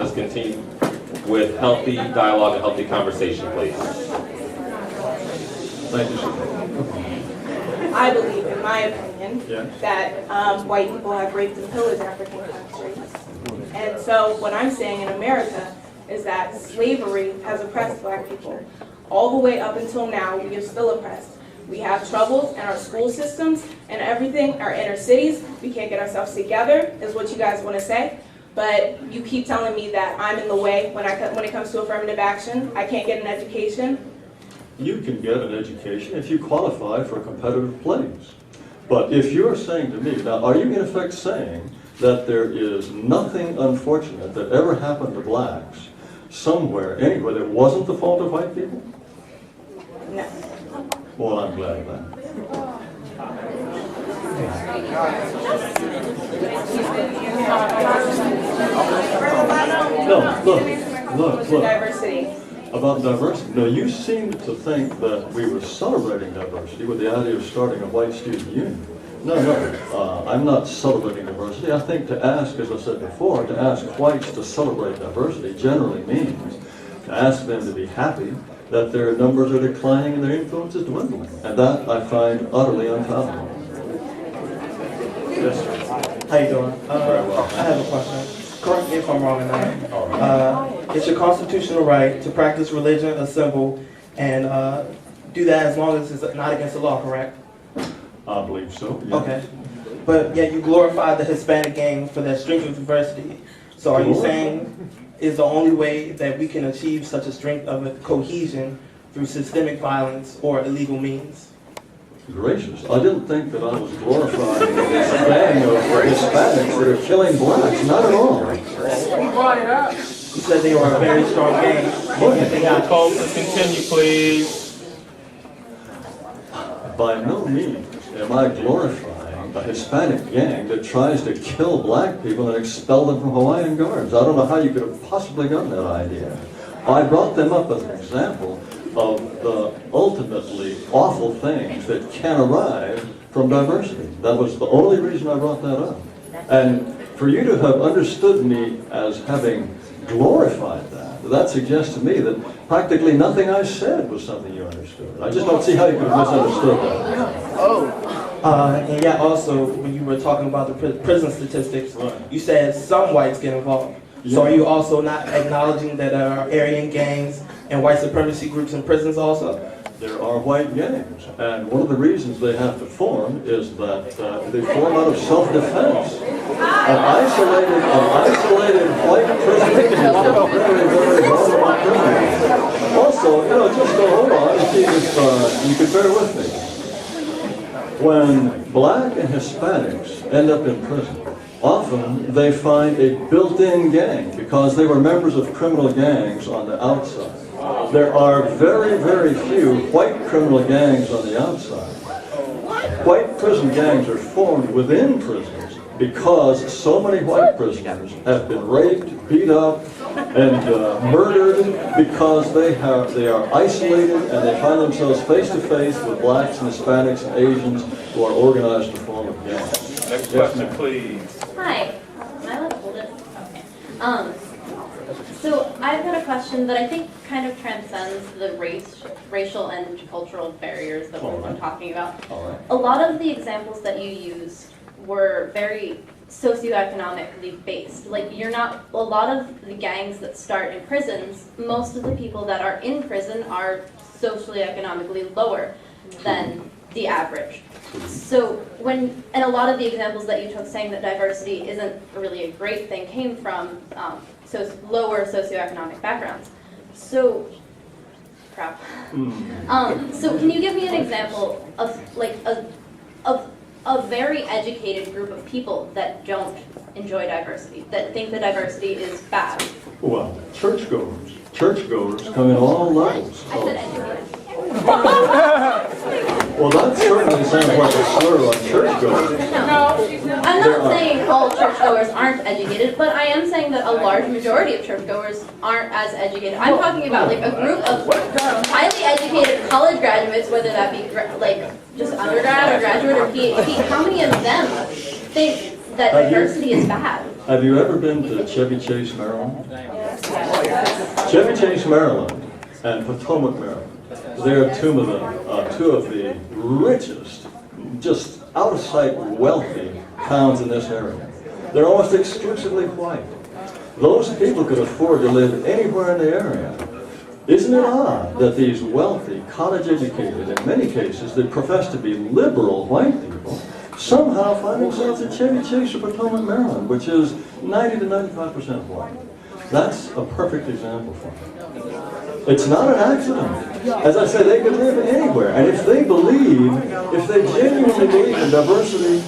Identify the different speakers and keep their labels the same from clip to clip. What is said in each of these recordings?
Speaker 1: let's continue with healthy dialogue and healthy conversation, please.
Speaker 2: Thank you, sir.
Speaker 3: I believe, in my opinion,
Speaker 2: Yeah.
Speaker 3: that white people have raped and pillaged African countries. And so what I'm saying in America is that slavery has oppressed black people. All the way up until now, we are still oppressed. We have troubles in our school systems and everything, our inner cities. We can't get ourselves together, is what you guys want to say. But you keep telling me that I'm in the way when it comes to affirmative action. I can't get an education.
Speaker 2: You can get an education if you qualify for a competitive place. But if you're saying to me, now are you in effect saying that there is nothing unfortunate that ever happened to blacks somewhere, anywhere, that wasn't the fault of white people?
Speaker 3: No.
Speaker 2: Well, I'm glad of that. No, look.
Speaker 3: Diversity.
Speaker 2: About diversity. No, you seem to think that we were celebrating diversity with the idea of starting a white student union. No, I'm not celebrating diversity. I think to ask, as I said before, to ask whites to celebrate diversity generally means to ask them to be happy that their numbers are declining and their influence is dwindling. And that I find utterly unfathomable. Yes, sir.
Speaker 4: How you doing? I have a question. Correct me if I'm wrong in that. It's your constitutional right to practice religion, assemble, and do that as long as it's not against the law, correct?
Speaker 2: I believe so, yes.
Speaker 4: Okay. But yet you glorify the Hispanic gang for their strength of diversity. So are you saying is the only way that we can achieve such a strength of cohesion through systemic violence or illegal means?
Speaker 2: Gracious, I didn't think that I was glorifying this gang of Hispanics that are killing blacks. Not at all.
Speaker 4: You said they were a very strong gang.
Speaker 1: Folks, let's continue, please.
Speaker 2: By no means am I glorifying a Hispanic gang that tries to kill black people and expel them from Hawaiian Guards. I don't know how you could have possibly gotten that idea. I brought them up as an example of the ultimately awful things that can arise from diversity. That was the only reason I brought that up. And for you to have understood me as having glorified that suggests to me that practically nothing I said was something you understood. I just don't see how you could have misunderstood that.
Speaker 4: And yet also, when you were talking about the prison statistics,
Speaker 2: Right.
Speaker 4: you said some whites get involved.
Speaker 2: Yeah.
Speaker 4: So are you also not acknowledging that there are Aryan gangs and white supremacy groups in prisons also?
Speaker 2: There are white gangs, and one of the reasons they have to form is that they form out of self-defense. An isolated white prison is a very, very vulnerable criminal. Also, just hold on and see if you can bear with me. When black and Hispanics end up in prison, often they find a built-in gang because they were members of criminal gangs on the outside. There are very, very few white criminal gangs on the outside. White prison gangs are formed within prisons because so many white prisoners have been raped, beat up, and murdered because they are isolated and they find themselves face to face with blacks and Hispanics and Asians who are organized in the form of gangs.
Speaker 1: Next question, please.
Speaker 5: Hi. Can I let hold it? Okay. So I've got a question that I think kind of transcends the racial and cultural barriers that we've been talking about.
Speaker 2: All right.
Speaker 5: A lot of the examples that you used were very socioeconomically based. Like a lot of the gangs that start in prisons, most of the people that are in prison are socially economically lower than the average. So and a lot of the examples that you took saying that diversity isn't really a great thing came from lower socioeconomic backgrounds. So, crap. So can you give me an example of a very educated group of people that don't enjoy diversity, that think that diversity is bad?
Speaker 2: Well, churchgoers. Churchgoers come in all levels.
Speaker 5: I said educated.
Speaker 2: Well, that certainly sounds like a slur on churchgoers.
Speaker 5: No, I'm not saying all churchgoers aren't educated, but I am saying that a large majority of churchgoers aren't as educated. I'm talking about like a group of highly educated college graduates, whether that be just undergrad or graduate or PhD. How many of them think that diversity is bad?
Speaker 2: Have you ever been to Chevy Chase, Maryland? Chevy Chase, Maryland, and Potomac, Maryland. They're two of the richest, just out of sight wealthy towns in this area. They're almost exclusively white. Those people could afford to live anywhere in the area. Isn't it odd that these wealthy, college-educated, in many cases, that profess to be liberal white people, somehow find themselves in Chevy Chase or Potomac, Maryland, which is 90 to 95% white. That's a perfect example for them. It's not an accident. As I said, they could live anywhere. And if they genuinely believe in diversity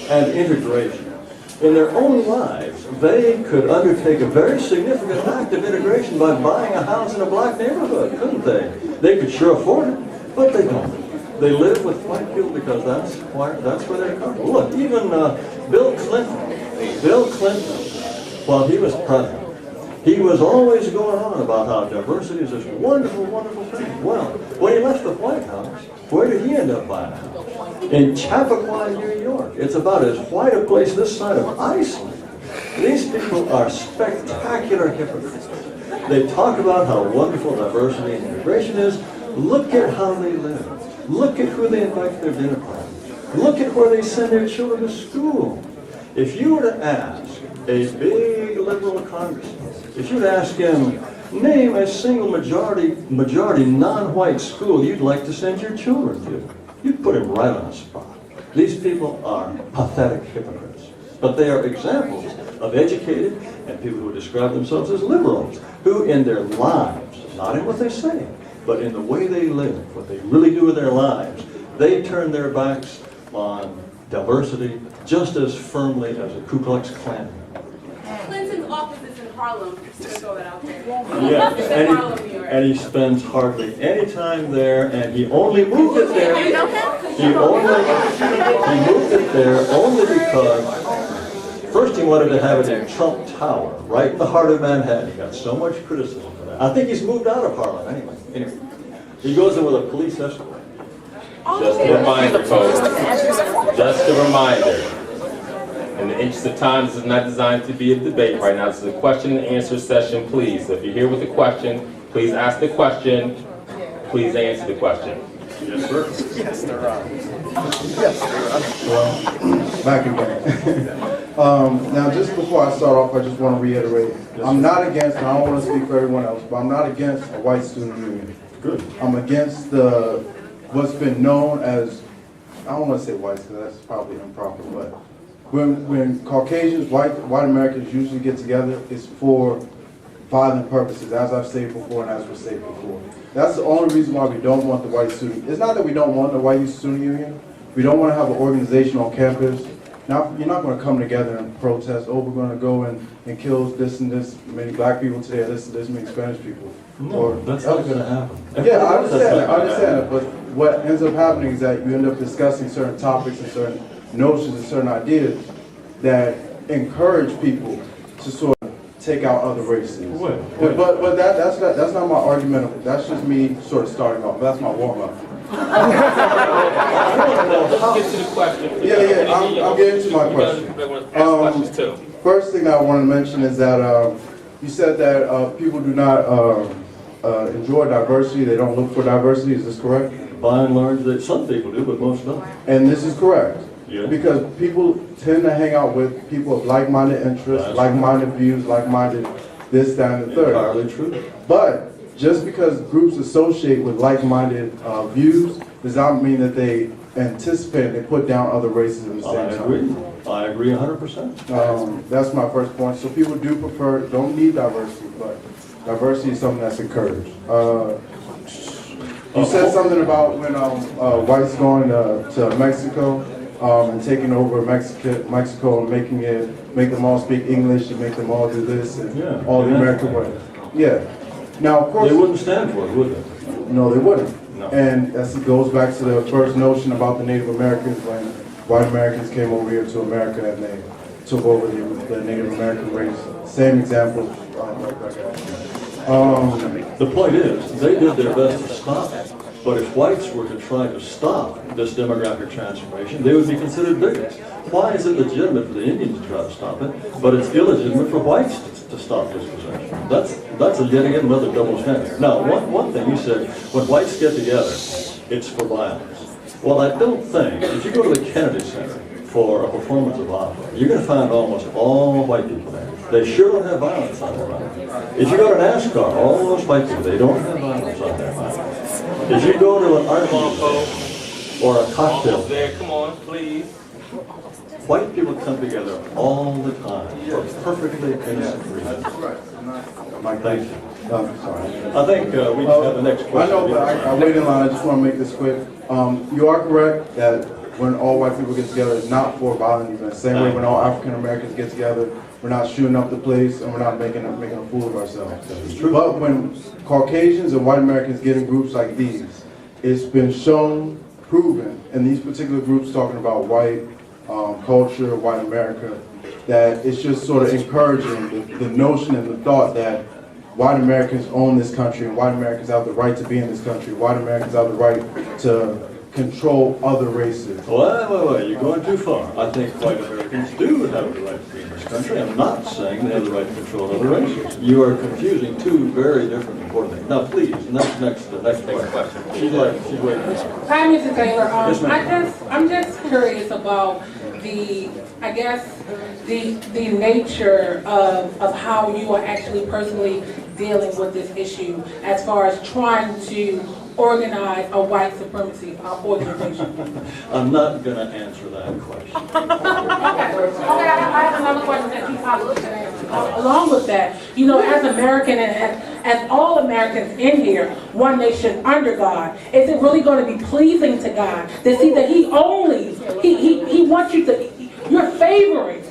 Speaker 2: and integration in their own lives, they could undertake a very significant act of integration by buying a house in a black neighborhood, couldn't they? They could sure afford it, but they don't. They live with white people because that's where they're comfortable. Look, even Bill Clinton, while he was president, he was always going on about how diversity is this wonderful, wonderful thing. Well, when he left the White House, where did he end up buying a house? In Chappaqua, New York. It's about as white a place this side of Iceland. These people are spectacular hypocrites. They talk about how wonderful diversity and integration is. Look at how they live. Look at who they invite to their dinner parties. Look at where they send their children to school. If you were to ask a big liberal congressman, if you were to ask him, name a single majority non-white school you'd like to send your children to, you'd put him right on the spot. These people are pathetic hypocrites, but they are examples of educated and people who describe themselves as liberals, who in their lives, not in what they say, but in the way they live, what they really do with their lives, they turn their backs on diversity just as firmly as a Ku Klux Klan.
Speaker 6: Clinton's office is in Harlem, just to throw that out there.
Speaker 2: Yeah,
Speaker 6: It's in Harlem, New York.
Speaker 2: and he spends hardly any time there, and he only moved it there.
Speaker 6: You know him?
Speaker 2: He moved it there only because first he wanted to have it in Trump Tower, right in the heart of Manhattan. He got so much criticism for that. I think he's moved out of Harlem anyway. He goes there with a police escort.
Speaker 1: Just a reminder, folks. Just a reminder. In the interest of time, this is not designed to be a debate right now. This is a question and answer session, please. So if you're here with a question, please ask the question. Please answer the question. Yes, sir.
Speaker 7: Yes, they're on. Yes, well, back again. Now, just before I start off, I just want to reiterate, I'm not against, and I don't want to speak for everyone else, but I'm not against a white student union. Good. I'm against what's been known as, I don't want to say whites because that's probably improper, but when Caucasians, white Americans usually get together, it's for violent purposes, as I've stated before and as was stated before. That's the only reason why we don't want the white student. It's not that we don't want the white student union. We don't want to have an organization on campus. Now, you're not going to come together and protest, oh, we're going to go and kill this and this many black people today, or this and this many Spanish people.
Speaker 2: No, that's not going to happen.
Speaker 7: Yeah, I understand that, but what ends up happening is that you end up discussing certain topics and certain notions and certain ideas that encourage people to sort of take out other races. But that's not my argument. That's just me sort of starting off. That's my warm-up.
Speaker 1: Let's get to the question.
Speaker 7: Yeah, I'm getting to my question. First thing I want to mention is that you said that people do not enjoy diversity. They don't look for diversity. Is this correct?
Speaker 2: By and large, some people do, but most don't.
Speaker 7: And this is correct.
Speaker 2: Yeah.
Speaker 7: Because people tend to hang out with people of like-minded interests, like-minded views, like-minded this, that, and the third.
Speaker 2: Entirely true.
Speaker 7: But just because groups associate with like-minded views does not mean that they anticipate and they put down other races at the same time.
Speaker 2: I agree 100%.
Speaker 7: That's my first point. So people don't need diversity, but diversity is something that's encouraged. You said something about when whites going to Mexico and taking over Mexico and make them all speak English and make them all do this and all the American way. Yeah. Now, of course,
Speaker 2: they wouldn't stand for it, would they?
Speaker 7: No, they wouldn't. No. And it goes back to the first notion about the Native Americans when white Americans came over here to America and they took over the Native American race. Same example.
Speaker 2: The point is, they did their best to stop it. But if whites were to try to stop this demographic transformation, they would be considered bigots. Why is it legitimate for the Indians to try to stop it, but it's illegitimate for whites to stop dispossession? That's yet again another double standard. Now, one thing you said, when whites get together, it's for violence. Well, I don't think, if you go to the Kennedy Center for a performance of opera, you're going to find almost all white people there. They sure don't have violence on their mind. If you go to NASCAR, all those white people, they don't have violence on their mind. If you go to an art museum or a cocktail,
Speaker 1: there, come on, please.
Speaker 2: white people come together all the time for perfectly innocent reasons.
Speaker 7: Mike,
Speaker 2: Thank you.
Speaker 7: I'm sorry.
Speaker 2: I think we just have the next
Speaker 7: I
Speaker 2: question.
Speaker 7: know, but I wait in line. I just want to make this quick. You are correct that when all white people get together, it's not for violent events. Same way when all African Americans get together, we're not shooting up the place and we're not making a fool of ourselves.
Speaker 2: That's true.
Speaker 7: But when Caucasians and white Americans get in groups like these, it's been shown, proven, in these particular groups talking about white culture, white America, that it's just sort of encouraging the notion and the thought that white Americans own this country and white Americans have the right to be in this country, white Americans have the right to control other races.
Speaker 2: Wait, you're going too far. I think white Americans do have the right to be in this country. I'm not saying they have the right to control other races. You are confusing two very different important things. Now, please, next question. She's waiting.
Speaker 8: Hi, Mr. Taylor.
Speaker 2: Yes, ma'am.
Speaker 8: I'm just curious about the nature of how you are actually personally dealing with this issue as far as trying to organize a white supremacy organization.
Speaker 2: I'm not going to answer that question.
Speaker 8: Okay, I have another question that you probably should answer. Along with that, you know, as American and as all Americans in here, one nation under God, is it really going to be pleasing to God to see that He wants you to, you're favoring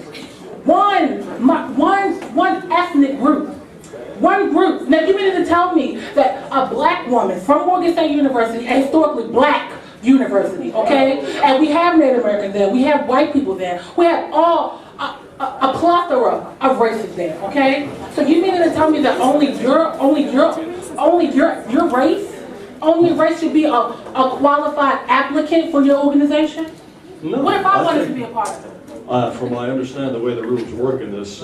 Speaker 8: one ethnic group? One group. Now, you mean to tell me that a black woman from Morgan State University, a historically black university, okay? And we have Native Americans there, we have white people there, we have all a plethora of races there, okay? So you mean to tell me that only your race should be a qualified applicant for your organization?
Speaker 2: No,
Speaker 8: What if I wanted to be a part of it?
Speaker 2: From what I understand the way the rules work in this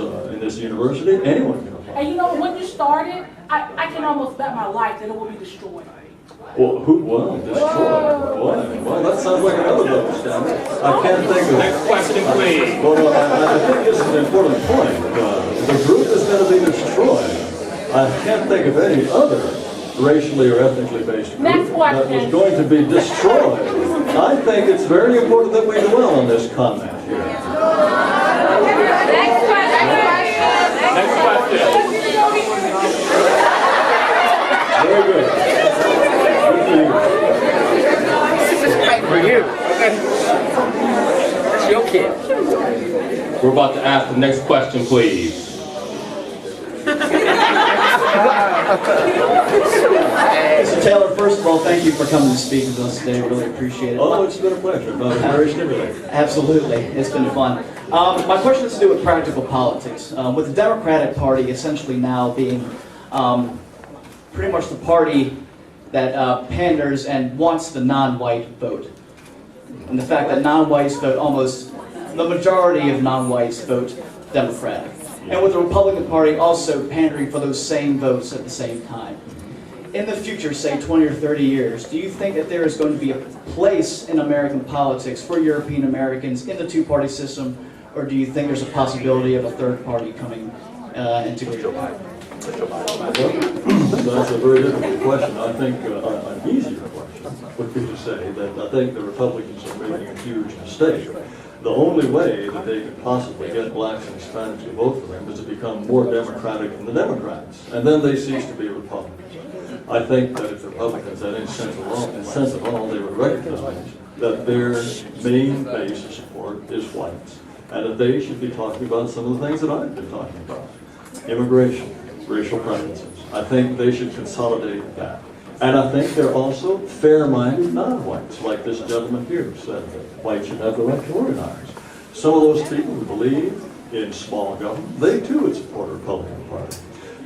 Speaker 2: university, anyone can apply.
Speaker 8: And you know, when you started, I can almost bet my life that it will be destroyed.
Speaker 2: Well, destroyed? Well, that sounds like another double standard. I can't think of...
Speaker 1: Next question, please.
Speaker 2: Well, I think this is an important point. The group is going to be destroyed. I can't think of any other racially or ethnically based group
Speaker 8: Next question.
Speaker 2: that was going to be destroyed. I think it's very important that we dwell on this comment here.
Speaker 6: Next question.
Speaker 1: Next question.
Speaker 2: Very good.
Speaker 9: For you. That's your kid.
Speaker 1: We're about to ask the next question, please.
Speaker 10: Mr. Taylor, first of all, thank you for coming to speak with us today. Really appreciate it.
Speaker 2: Oh, it's been a pleasure. Very stimulating.
Speaker 10: Absolutely. It's been fun. My question has to do with practical politics. With the Democratic Party essentially now being pretty much the party that panders and wants the non-white vote. And the fact that non-whites vote almost, the majority of non-whites vote Democratic. And with the Republican Party also pandering for those same votes at the same time. In the future, say 20 or 30 years, do you think that there is going to be a place in American politics for European Americans in the two-party system, or do you think there's a possibility of a third party coming into Great Britain?
Speaker 2: That's a very difficult question. I think an easier question would be to say that I think the Republicans are making a huge mistake. The only way that they could possibly get blacks and Hispanics to vote for them is to become more Democratic than the Democrats, and then they cease to be Republicans. I think that if the Republicans had any sense at all, they would recognize that their main base of support is whites, and that they should be talking about some of the things that I've been talking about. Immigration, racial preferences. I think they should consolidate that. And I think they're also fair-minded non-whites, like this gentleman here said that whites should have the right to organize. Some of those people who believe in small government, they too would support a Republican Party.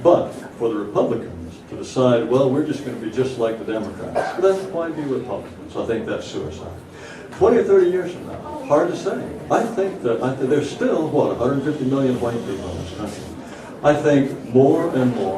Speaker 2: But for the Republicans to decide, well, we're just going to be just like the Democrats, then why be Republicans? I think that's suicide. 20 or 30 years from now, hard to say. I think there's still, what, 150 million white people in this country. I think more and more